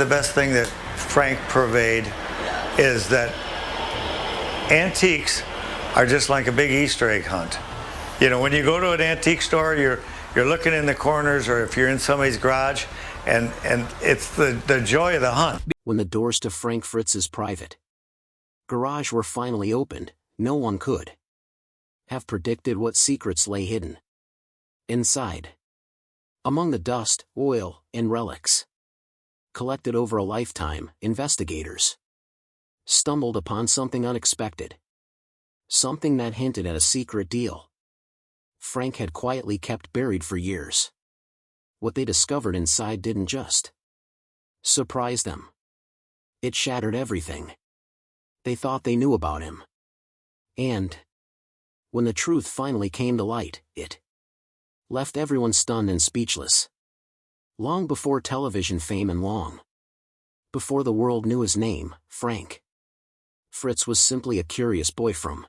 the best thing that Frank purveyed is that antiques are just like a big Easter egg hunt. You know, when you go to an antique store, you're looking in the corners, or if you're in somebody's garage, and it's the joy of the hunt. When the doors to Frank Fritz's private garage were finally opened, no one could have predicted what secrets lay hidden inside. Among the dust, oil, and relics collected over a lifetime, investigators stumbled upon something unexpected. Something that hinted at a secret deal Frank had quietly kept buried for years. What they discovered inside didn't just surprise them. It shattered everything they thought they knew about him. And when the truth finally came to light, it left everyone stunned and speechless. Long before television fame and long before the world knew his name, Frank Fritz was simply a curious boy from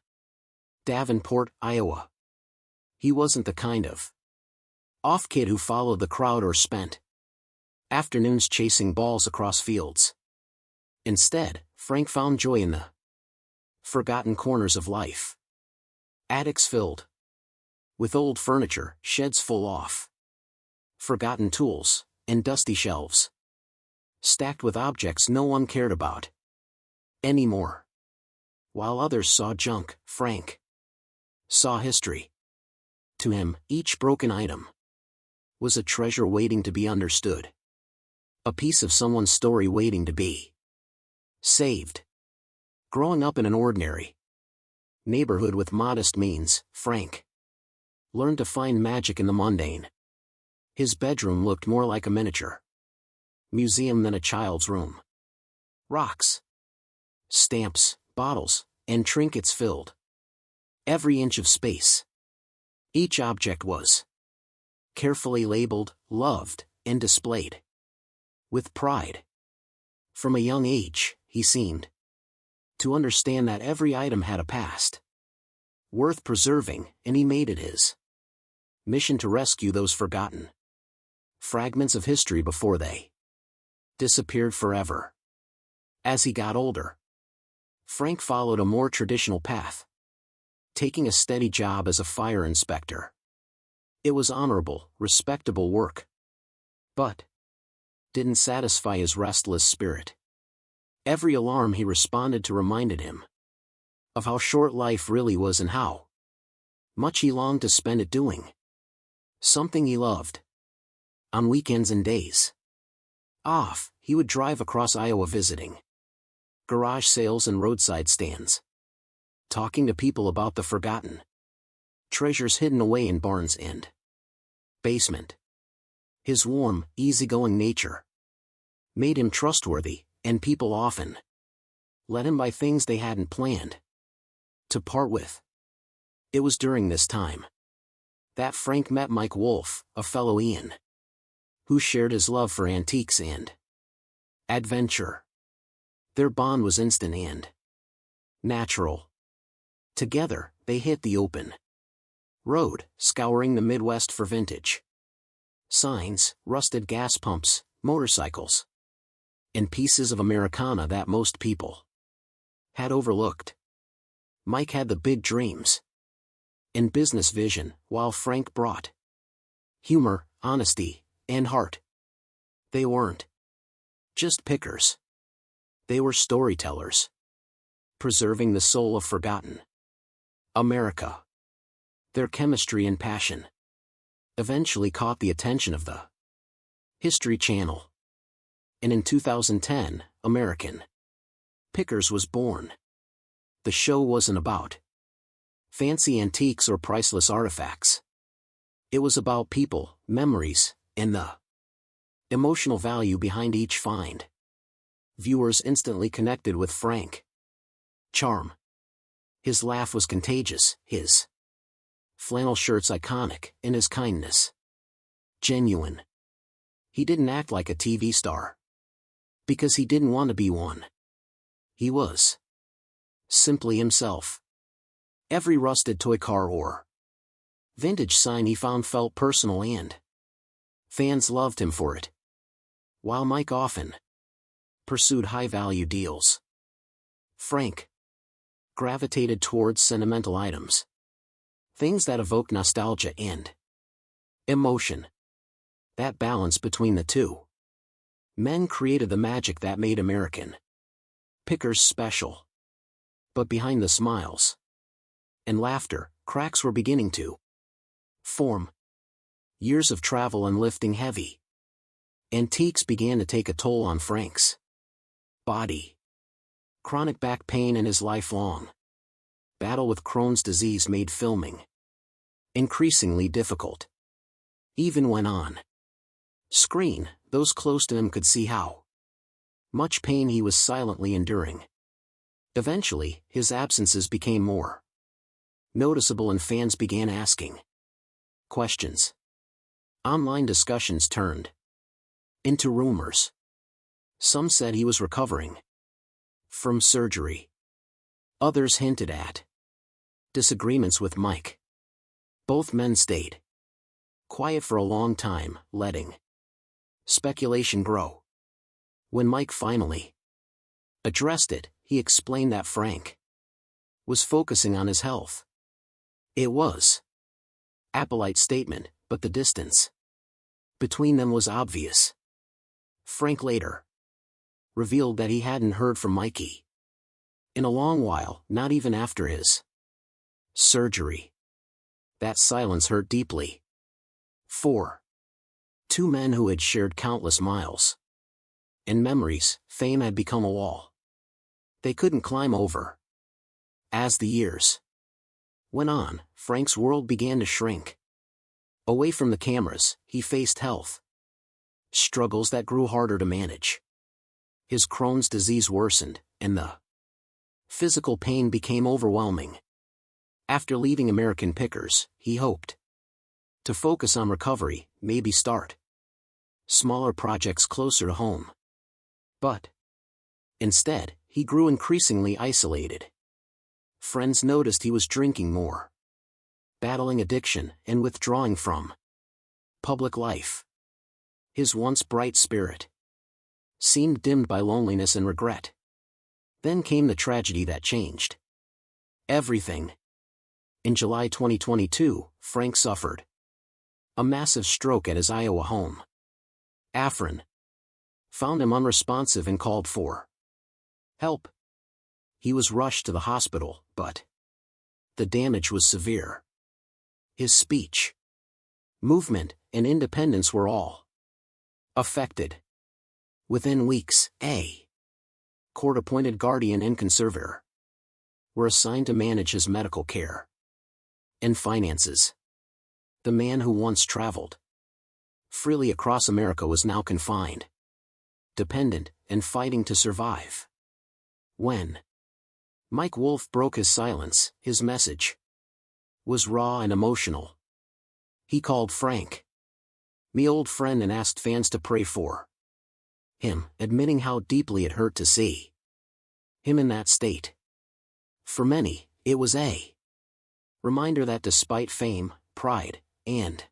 Davenport, Iowa. He wasn't the kind of off kid who followed the crowd or spent afternoons chasing balls across fields. Instead, Frank found joy in the forgotten corners of life. Attics filled with old furniture, sheds full of forgotten tools, and dusty shelves stacked with objects no one cared about anymore. While others saw junk, Frank saw history. To him, each broken item was a treasure waiting to be understood. A piece of someone's story waiting to be saved. Growing up in an ordinary neighborhood with modest means, Frank learned to find magic in the mundane. His bedroom looked more like a miniature museum than a child's room. Rocks, stamps, bottles, and trinkets filled every inch of space. Each object was carefully labeled, loved, and displayed with pride. From a young age, he seemed to understand that every item had a past worth preserving, and he made it his mission to rescue those forgotten fragments of history before they disappeared forever. As he got older, Frank followed a more traditional path, taking a steady job as a fire inspector. It was honorable, respectable work, but didn't satisfy his restless spirit. Every alarm he responded to reminded him of how short life really was and how much he longed to spend it doing something he loved. On weekends and days off, he would drive across Iowa visiting garage sales and roadside stands, talking to people about the forgotten treasures hidden away in barns and basement. His warm, easygoing nature made him trustworthy, and people often let him buy things they hadn't planned to part with. It was during this time that Frank met Mike Wolfe, a fellow Ian, who shared his love for antiques and adventure. Their bond was instant and natural. Together, they hit the open road, scouring the Midwest for vintage signs, rusted gas pumps, motorcycles, and pieces of Americana that most people had overlooked. Mike had the big dreams and business vision, while Frank brought humor, honesty, and heart. They weren't just pickers. They were storytellers, preserving the soul of forgotten America. Their chemistry and passion eventually caught the attention of the History Channel. And in 2010, American Pickers was born. The show wasn't about fancy antiques or priceless artifacts. It was about people, memories, and the emotional value behind each find. Viewers instantly connected with Frank. Charm. His laugh was contagious, his flannel shirts iconic, and his kindness genuine. He didn't act like a TV star because he didn't want to be one. He was simply himself. Every rusted toy car or vintage sign he found felt personal, and fans loved him for it. While Mike often pursued high-value deals. Frank gravitated towards sentimental items. Things that evoke nostalgia and emotion. That balance between the two. Men created the magic that made American pickers special. But behind the smiles and laughter, cracks were beginning to form. Years of travel and lifting heavy antiques began to take a toll on Frank's body. Chronic back pain and his lifelong battle with Crohn's disease made filming increasingly difficult. Even when on screen, those close to him could see how much pain he was silently enduring. Eventually, his absences became more noticeable and fans began asking questions. Online discussions turned into rumors. Some said he was recovering from surgery. Others hinted at disagreements with Mike. Both men stayed quiet for a long time, letting speculation grow. When Mike finally addressed it, he explained that Frank was focusing on his health. It was a polite statement, but the distance between them was obvious. Frank later revealed that he hadn't heard from Mikey in a long while, not even after his surgery. That silence hurt deeply. For two men who had shared countless miles and memories, fame had become a wall they couldn't climb over. As the years went on, Frank's world began to shrink. Away from the cameras, he faced health struggles that grew harder to manage. His Crohn's disease worsened, and the physical pain became overwhelming. After leaving American Pickers, he hoped to focus on recovery, maybe start smaller projects closer to home. But instead, he grew increasingly isolated. Friends noticed he was drinking more, battling addiction, and withdrawing from public life. His once bright spirit seemed dimmed by loneliness and regret. Then came the tragedy that changed everything. In July 2022, Frank suffered a massive stroke at his Iowa home. Afrin found him unresponsive and called for help. He was rushed to the hospital, but the damage was severe. His speech, movement, and independence were all affected. Within weeks, a court-appointed guardian and conservator were assigned to manage his medical care and finances. The man who once traveled freely across America was now confined, dependent, and fighting to survive. When Mike Wolfe broke his silence, his message was raw and emotional. He called Frank me old friend and asked fans to pray for him, admitting how deeply it hurt to see him in that state. For many, it was a reminder that despite fame, pride, and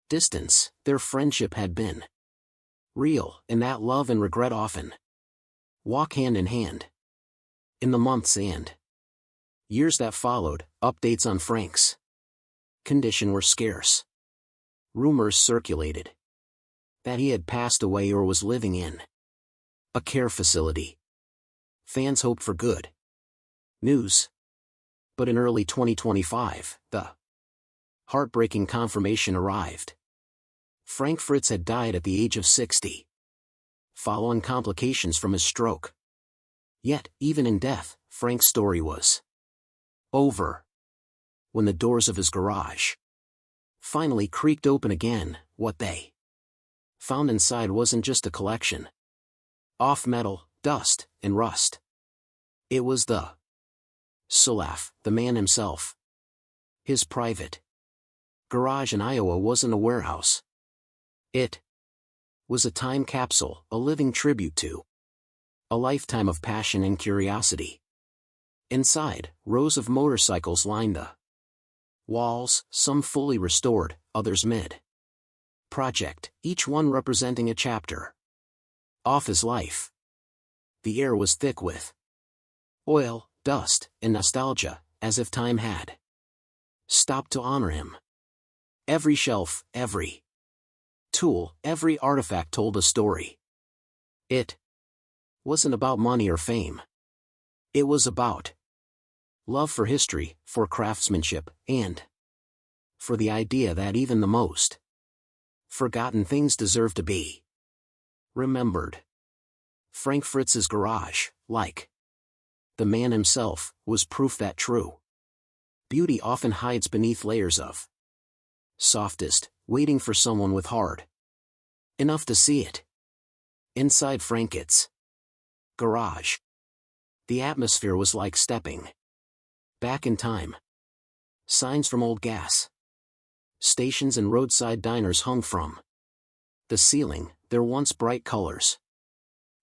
distance, their friendship had been real, and that love and regret often walk hand in hand. In the months and years that followed, updates on Frank's condition were scarce. Rumors circulated that he had passed away or was living in a care facility. Fans hoped for good news. But in early 2025, the heartbreaking confirmation arrived. Frank Fritz had died at the age of 60, following complications from his stroke. Yet, even in death, Frank's story was over. When the doors of his garage finally creaked open again, what they found inside wasn't just a collection of metal, dust, and rust. It was the Sulaf, the man himself. His private garage in Iowa wasn't a warehouse. It was a time capsule, a living tribute to a lifetime of passion and curiosity. Inside, rows of motorcycles lined the walls, some fully restored, others mid-project, each one representing a chapter of his life. The air was thick with oil, dust, and nostalgia, as if time had stopped to honor him. Every shelf, every tool, every artifact told a story. It wasn't about money or fame. It was about love for history, for craftsmanship, and for the idea that even the most forgotten things deserve to be remembered. Frank Fritz's garage, like the man himself, was proof that true beauty often hides beneath layers of softest, waiting for someone with hard enough to see it. Inside Frank's garage, the atmosphere was like stepping back in time. Signs from old gas stations and roadside diners hung from the ceiling, their once bright colors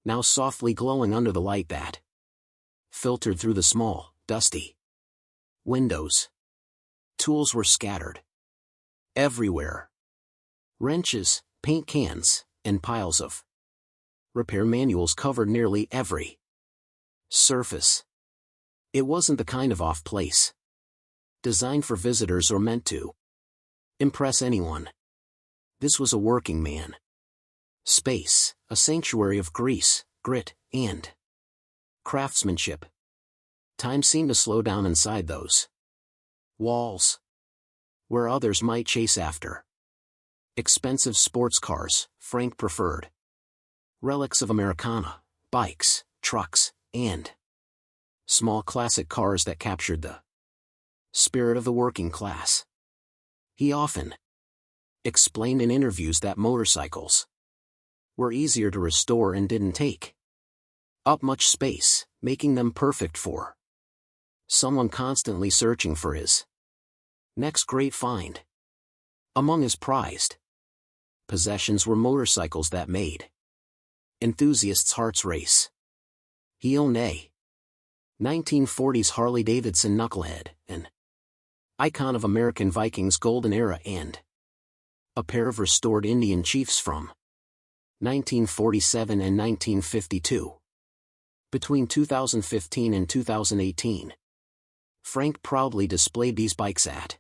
now softly glowing under the light that filtered through the small, dusty windows. Tools were scattered everywhere. Wrenches, paint cans, and piles of repair manuals covered nearly every surface. It wasn't the kind of off-place designed for visitors or meant to impress anyone. This was a working man space, a sanctuary of grease, grit, and craftsmanship. Time seemed to slow down inside those walls, where others might chase after expensive sports cars. Frank preferred relics of Americana, bikes, trucks, and small classic cars that captured the spirit of the working class. He often explained in interviews that motorcycles were easier to restore and didn't take up much space, making them perfect for someone constantly searching for his next great find. Among his prized possessions were motorcycles that made enthusiasts' hearts race. He owned a 1940s Harley-Davidson Knucklehead, an icon of American Vikings' golden era, and a pair of restored Indian Chiefs from 1947 and 1952. Between 2015 and 2018, Frank proudly displayed these bikes at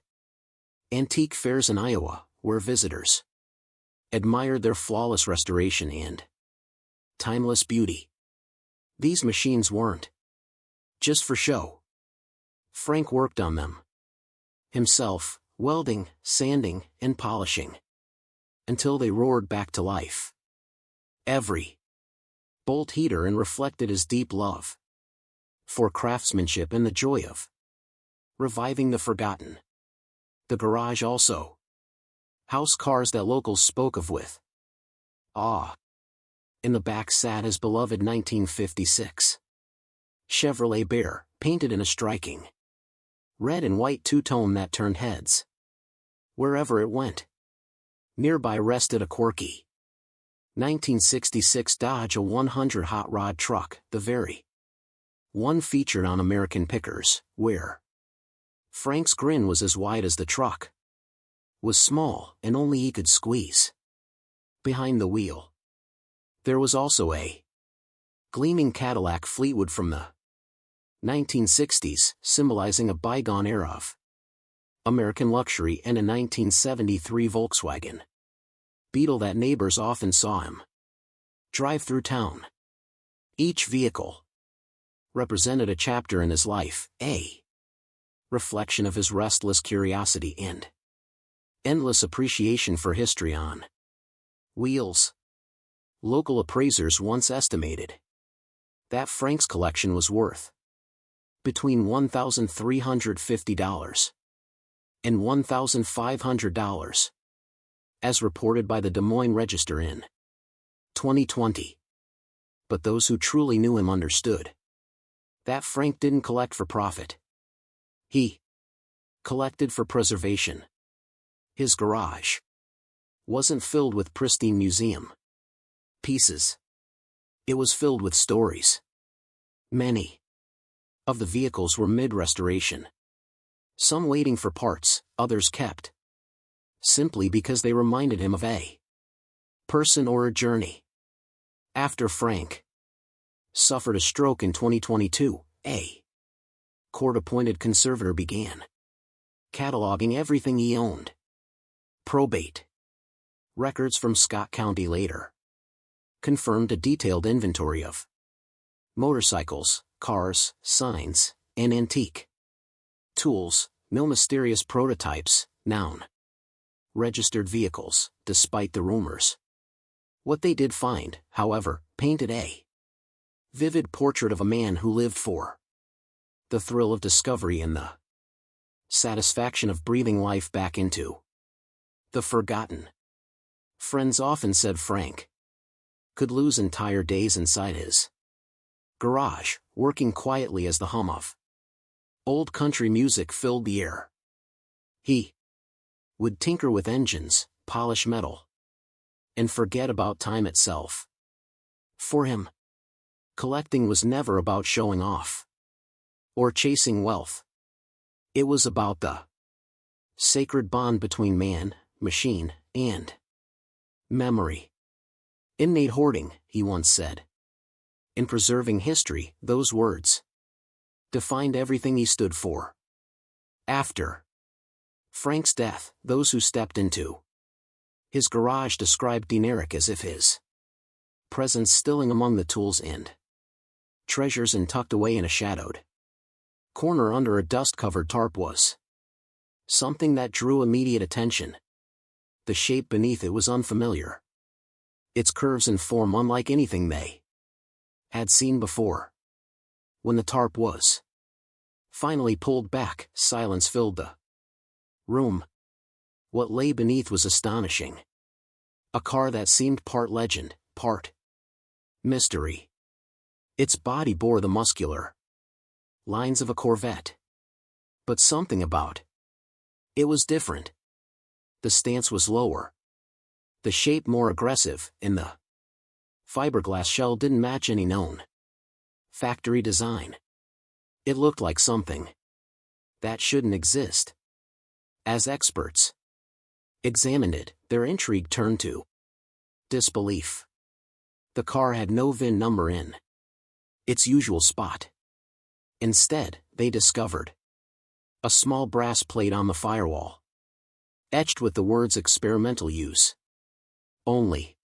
antique fairs in Iowa, where visitors admired their flawless restoration and timeless beauty. These machines weren't just for show. Frank worked on them himself, welding, sanding, and polishing until they roared back to life. Every bolt heater and reflected his deep love for craftsmanship and the joy of reviving the forgotten. The garage also housed cars that locals spoke of with awe. In the back sat his beloved 1956 Chevrolet Bear, painted in a striking red and white two-tone that turned heads wherever it went. Nearby rested a quirky 1966 Dodge A100 hot rod truck, the very one featured on American Pickers, where Frank's grin was as wide as the truck was small and only he could squeeze behind the wheel. There was also a gleaming Cadillac Fleetwood from the 1960s, symbolizing a bygone era of American luxury, and a 1973 Volkswagen Beetle that neighbors often saw him drive through town. Each vehicle represented a chapter in his life, a reflection of his restless curiosity and endless appreciation for history on wheels. Local appraisers once estimated that Frank's collection was worth between $1,350 and $1,500, as reported by the Des Moines Register in 2020. But those who truly knew him understood that Frank didn't collect for profit. He collected for preservation. His garage wasn't filled with pristine museum pieces. It was filled with stories. Many of the vehicles were mid-restoration. Some waiting for parts, others kept simply because they reminded him of a person or a journey. After Frank Suffered a stroke in 2022. A court-appointed conservator began cataloging everything he owned. Probate records from Scott County later confirmed a detailed inventory of motorcycles, cars, signs, and antique tools, no mysterious prototypes, noun. Registered vehicles, despite the rumors. What they did find, however, painted a vivid portrait of a man who lived for the thrill of discovery and the satisfaction of breathing life back into the forgotten. Friends often said Frank could lose entire days inside his garage, working quietly as the hum of old country music filled the air. He would tinker with engines, polish metal, and forget about time itself. For him, collecting was never about showing off or chasing wealth. It was about the sacred bond between man, machine, and memory. Innate hoarding, he once said. In preserving history, those words defined everything he stood for. After Frank's death, those who stepped into his garage described Dineric as if his presence stilling among the tools and treasures and tucked away in a shadowed corner under a dust-covered tarp was something that drew immediate attention. The shape beneath it was unfamiliar, its curves and form unlike anything they had seen before. When the tarp was finally pulled back, silence filled the room. What lay beneath was astonishing. A car that seemed part legend, part mystery. Its body bore the muscular lines of a Corvette. But something about it was different. The stance was lower, the shape more aggressive, and the fiberglass shell didn't match any known factory design. It looked like something that shouldn't exist. As experts examined it, their intrigue turned to disbelief. The car had no VIN number in its usual spot. Instead, they discovered a small brass plate on the firewall, etched with the words experimental use only.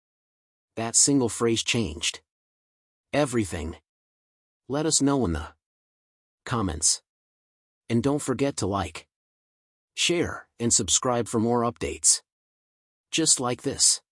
That single phrase changed everything. Let us know in the comments. And don't forget to like, share, and subscribe for more updates just like this.